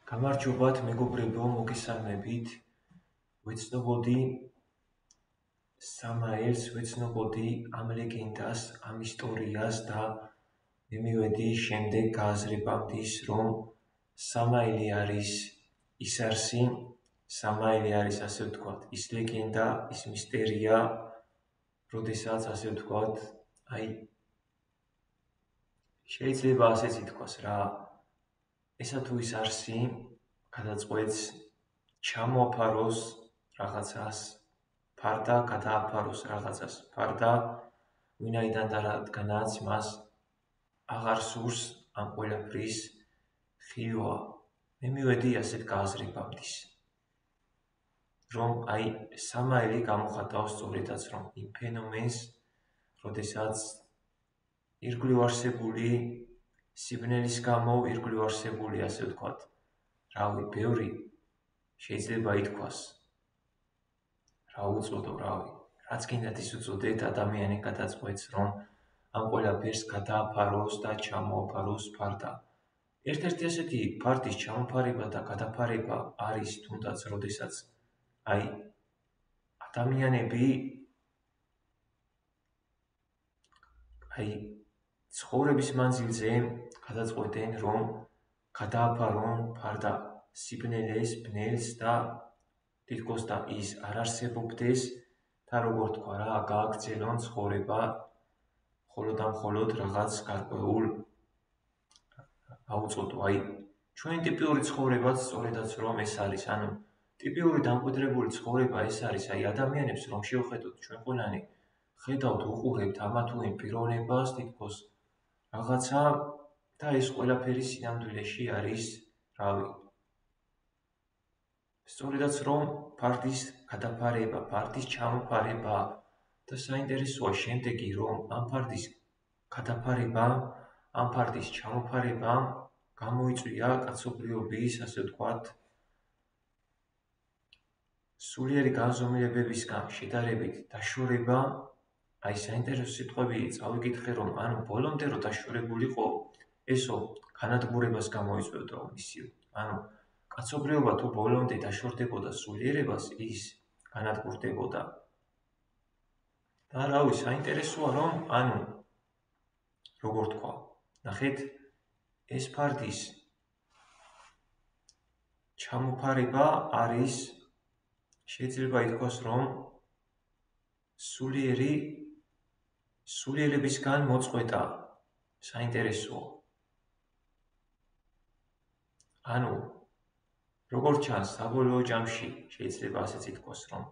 გამარჯობათ მეგობრებო, მოგესალმებით. ვეცნობოდი სამაელს, ვეცნობოდი ამ ლეგენდას, ამ ისტორიას და მე მივედი შემდეგ გააზრებამდის, რომ სამაელი არის ის არსი, სამაელი არის ასე ვთქვათ, ის ლეგენდა, ის მისტერია, როდესაც ასე ვთქვათ, შეიძლება ასეც ითქვას რა. ესა თუ ის არსი გადაწყვეტს ჩამოაფაროს რაღაცას ფარდა, გადააფაროს რაღაცას ფარდა, ვინაიდან და რადგანაც მას აღარ სურს ამ ყველაფრის ხილვა. მე მივედი ასეთ გააზრებამდის, რომ სამაელი გამოხატავს სწორედაც, რომ იმ ფენომენს, როდესაც ირგვლივ არსებული სიბნელის გამო, ირგვლივ არსებული, ასე ვთქვათ, ბევრი შეიძლება ითქვას, რა უწოდო, რაც გინდათ ის უწოდეთ, ადამიანი გადაწყვეტს, რომ ამ ყველაფერს გადააფაროს და ჩამოაფაროს ფარდა. ერთ-ერთი ასეთი ფარდის ჩამოფარება და გადაფარება არის თუნდაც, როდესაც ადამიანები ცხოვრების მანძილზე გადაწყვეტენ, რომ გადააფარონ ფარდა სიბნელეს, ბნელს და თითქოს და ის არ არსებობდეს და როგორ თქვა რა, გააგრძელონ ცხოვრება მხოლოდ და მხოლოდ რაღაც გარკვეულ აუწოდო. ჩვენი ტიპიური ცხოვრებაც სწორედაც რომ ეს არის, ტიპიური დამკვიდრებული ცხოვრება ეს არის, ადამიანებს რომ შევხედოთ, ჩვენ ყველანი ხედავთ, უყურებთ ამა თუ იმ პიროვნებას, თითქოს რაღაცა და ეს ყველაფერი სინამდვილეში არის, სწორედაც რომ ფარდის გადაფარება, ფარდის ჩამოფარება და საინტერესოა შემდეგი, რომ ამ ფარდის გადაფარება, ამ ფარდის ჩამოფარება გამოიწვია კაცობრიობის, ასე ვთქვათ, სულიერი განზომილებებისგან შედარებით დაშორება. საინტერესო სიტყვები წავიკითხე, რომ ბოლომდე რო დაშორებულიყო, ესო განადგურებას გამოიწვევდა მისივ. კაცობრიობა თუ ბოლომდე დაშორდებოდა სულიერებას, ის განადგურდებოდა. და საინტერესოა, რომ როგორ თქვა, ნახეთ, ეს ფარდის ჩამოფარება არის, შეიძლება ითქვას, რომ სულიერებისგან მოწყვეტა. საინტერესოა. როგორც ჩანს, საბოლოო ჯამში შეიძლება ასეც ითქვას, რომ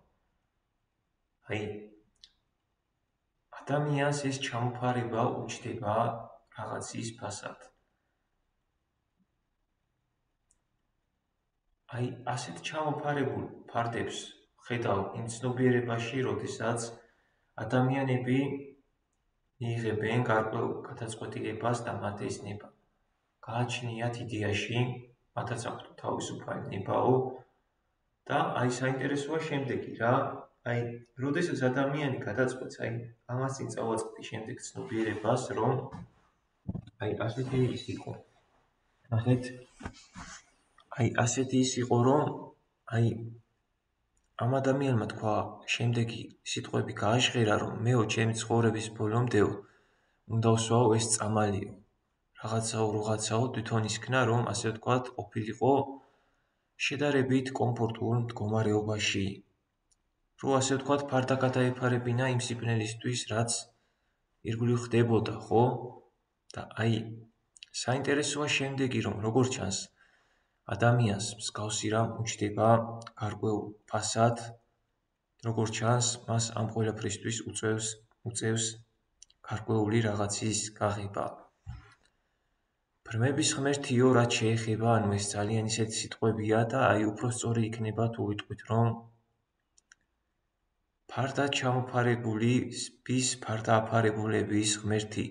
ადამიანს ეს ჩამოფარება უჩდება რაღაცის ფასად. ასეთ ჩამოფარებულ ფარდებს ხედავ იმ ცნობიერებაში, როდესაც ადამიანები მიიღებენ გარკვეულ გადაწყვეტილებას და მათ ეს ნება გააჩნიათ იდეაში, მათაც აქვთ თავისუფალი ნებაო და საინტერესოა შემდეგი რა, როდესაც ადამიანი გადაწყვეტს, ამას წინ წავაწყდი შემდეგ ცნობიერებას, რომ ასეთი ის იყო. ნახეთ, ასეთი ის იყო, რომ ამ ადამიანმა თქვა შემდეგი სიტყვები გააჟღერა, რომ მეო ჩემი ცხოვრების ბოლომდეო უნდა ვსვაო ეს წამალიო. რაღაცაო თვითონ ისქნა, რომ ასე ვთქვათ, ყოფილიყო შედარებით კომფორტულ მდგომარეობაში. რომ ასე ვთქვათ, ფარდა გადაეფარებინა იმ სიბნელისთვის, რაც ირგვლივ ხდებოდა, ხო? და საინტერესოა შემდეგი, რომ როგორც ჩანს, ადამიანს მსგავსი რამ უჩდება გარკვეულ ფასად, როგორც ჩანს, მას ამ ყველაფრისთვის უწევს გარკვეული რაღაცის გაღება. ბრმების ღმერთიო, რაც შეეხება, ეს ძალიან ისეთი სიტყვებია და უფრო სწორი იქნება თუ ვიტყვით, რომ ფარდად ჩამოფარებულების, ფარდააფარებულების ღმერთი.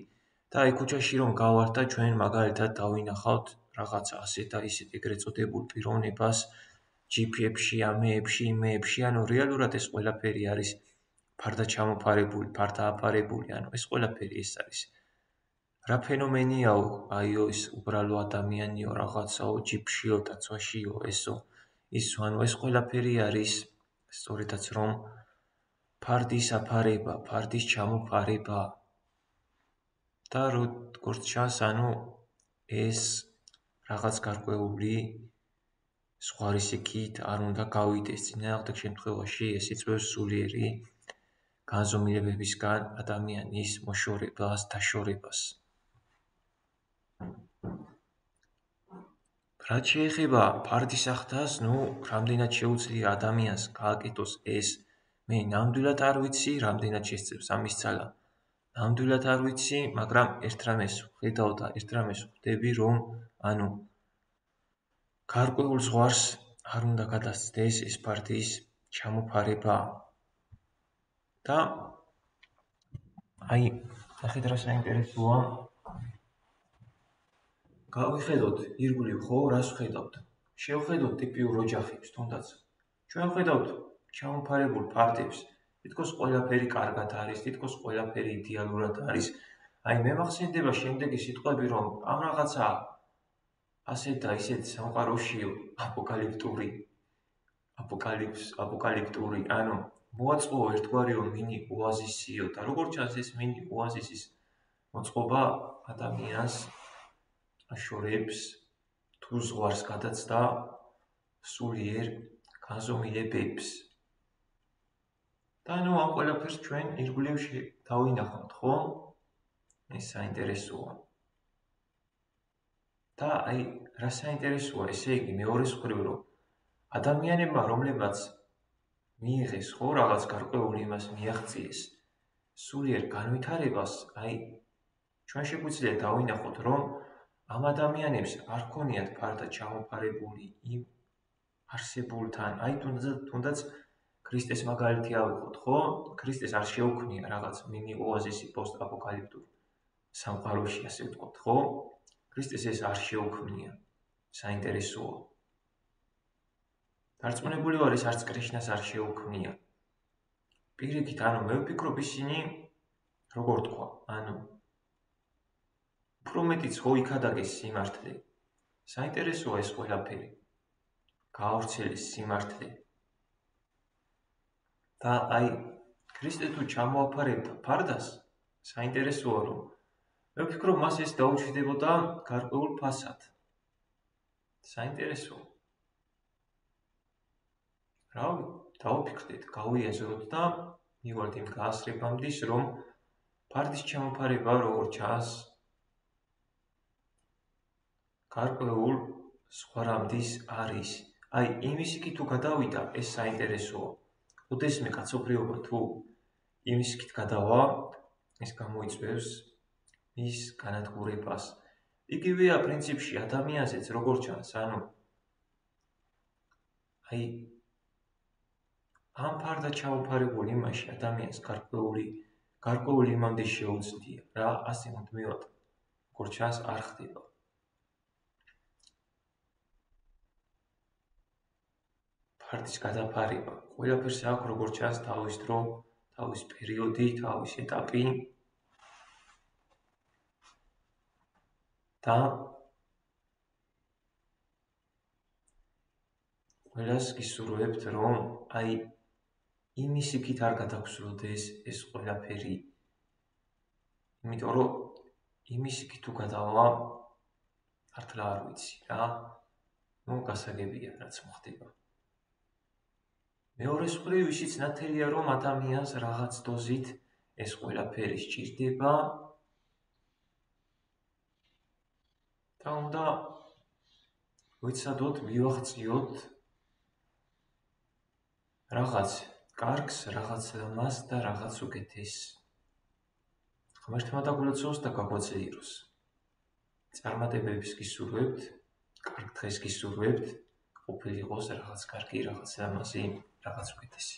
და ქუჩაში რომ გავართ და ჩვენ მაგალითად დავინახავთ რაღაცა ასეთ და ისეთ ეგრეთ წოდებულ პიროვნებას ჯიპებში, ამეებში, იმეებში, რეალურად ეს ყველაფერი არის ფარდად ჩამოფარებული, ფარდააფარებული, ეს ყველაფერი ეს არის რა ფენომენიაო, აიო ის უბრალო ადამიანიო, რაღაცაო, ჯიπშიო, დაცვაშიო, ესო, ისო, ანუ ეს ყველაფერი არის სწორედაც რომ ფარდის აფარება, ფარდის ჩამოფარება და როგორც ჩანს, ანუ ეს რაღაც გარკვეული ზღვარის იქით არ უნდა გავიდეს. წინააღმდეგ შემთხვევაში ეს იწვევს სულიერი განზომილებებისგან ადამიანის მოშორებას, დაშორებას. რაც შეეხება ფარდის ახდას, რამდენად შეუძლია ადამიანს გააკეთოს ეს, მე ნამდვილად არ ვიცი, რამდენად შესწევს ამის ძალა. ნამდვილად არ ვიცი, მაგრამ ერთ რამეს ვხედავ და ერთ რამეს ვხვდები, რომ ანუ გარკვეულ ზღვარს არ უნდა გადასცდეს ეს ფარდის ჩამოფარება. და ნახეთ რა საინტერესოა. გავიხედოთ ირგვლივ, ხო, რას ვხედავთ? შევხედოთ ტიპიურ ოჯახებს, თუნდაც ჩვენ ვხედავთ ჩამოფარებულ ფარდებს, თითქოს ყველაფერი კარგად არის, თითქოს ყველაფერი იდეალურად არის. მე მახსენდება შემდეგი სიტყვები, რომ ამ რაღაცა ასეთ და ისეთ სამყაროშიო, აპოკალიფტური, ანუ მოაწყო ერთგვარიო მინი ოაზისიო და როგორც ჩანს ეს მინი ოაზისის მოწყობა ადამიანს აშორებს თუ ზღვარს გადაცდა სულიერ განზომილებებს. და ამ ყველაფერს ჩვენ ირგვლივ დავინახავთ, ხო? ეს საინტერესოა. და რა საინტერესოა, ესე იგი, მეორე მხრივ, რომ ადამიანებმა, რომლებაც მიიღეს, ხო, რაღაც გარკვეული იმას მიაღწიეს სულიერ განვითარებას, ჩვენ შეგვიძლია დავინახოთ, რომ ამ ადამიანებს არ ქონიათ ფარდად ჩამოფარებული იმ არსებულთან, თუნდაც ქრისტეს მაგალითი ავიღოთ, ხო? ქრისტეს არ შეუქმნია რაღაც მინი ოაზისი პოსტ-აპოკალიფტურ სამყაროში, ასე ვთქვათ, ხო? ქრისტეს ეს არ შეუქმნია. საინტერესოა. დარწმუნებული ვარ, ეს არც კრიშნას არ შეუქმნია. პირიქით, მე ვფიქრობ, ისინი როგორ თქვა, უფრო მეტიც ხო იქადაგეს სიმართლე. საინტერესოა ეს ყველაფერი. გაავრცელეს სიმართლე. და ქრისტე თუ ჩამოაფარებდა ფარდას, საინტერესოა, რომ მე ვფიქრობ, მას ეს დაუჩვდებოდა გარკვეულ ფასად. საინტერესოა. რავი, დავუფიქრდეთ, გავიაზროთ და მივართ იმ გაასწრებამდე, რომ ფარდის ჩამოფარება, როგორც ჩანს, გარკვეულ ზღვარამდის არის. იმის იქით თუ გადავიდა, ეს საინტერესოა. ოდესმე კაცობრიობა თუ იმის იქით გადავა, ეს გამოიწვევს მის განადგურებას. იგივეა პრინციპში ადამიანზეც, როგორც ჩანს, ამ ფარდად ჩამოფარებულ იმაში ადამიანს გარკვეული იმამდე შეუძლია, რა, ასე მუდმივად, როგორც ჩანს, არ ხდება. ფარდის გადაფარება. ყველაფერს აქვს, როგორც ჩანს, თავის დრო, თავის პერიოდი, თავის ეტაპი. და ყველას გისურვებთ, რომ იმის იქით არ გადაგსვლოდეს ეს ყველაფერი. იმიტომ რომ იმის იქით თუ გადავა, მართლა არ ვიცი რა. გასაგებია, რაც მოხდება. მეორე მხრივ ისიც ნათელია, რომ ადამიანს რაღაც დოზით ეს ყველაფერი სჭირდება და უნდა ვიცადოთ, მივაღწიოთ რაღაც კარგს, რაღაც ლამას და რაღაც უკეთესს. ღმერთმა დაგულოცოს და გაგვაძლიეროს. წარმატებების გისურვებთ, კარგ დღეს გისურვებთ, ყოფილიყოს რაღაც კარგი, რაღაც ლამაზი, რაღაც უკეთესი.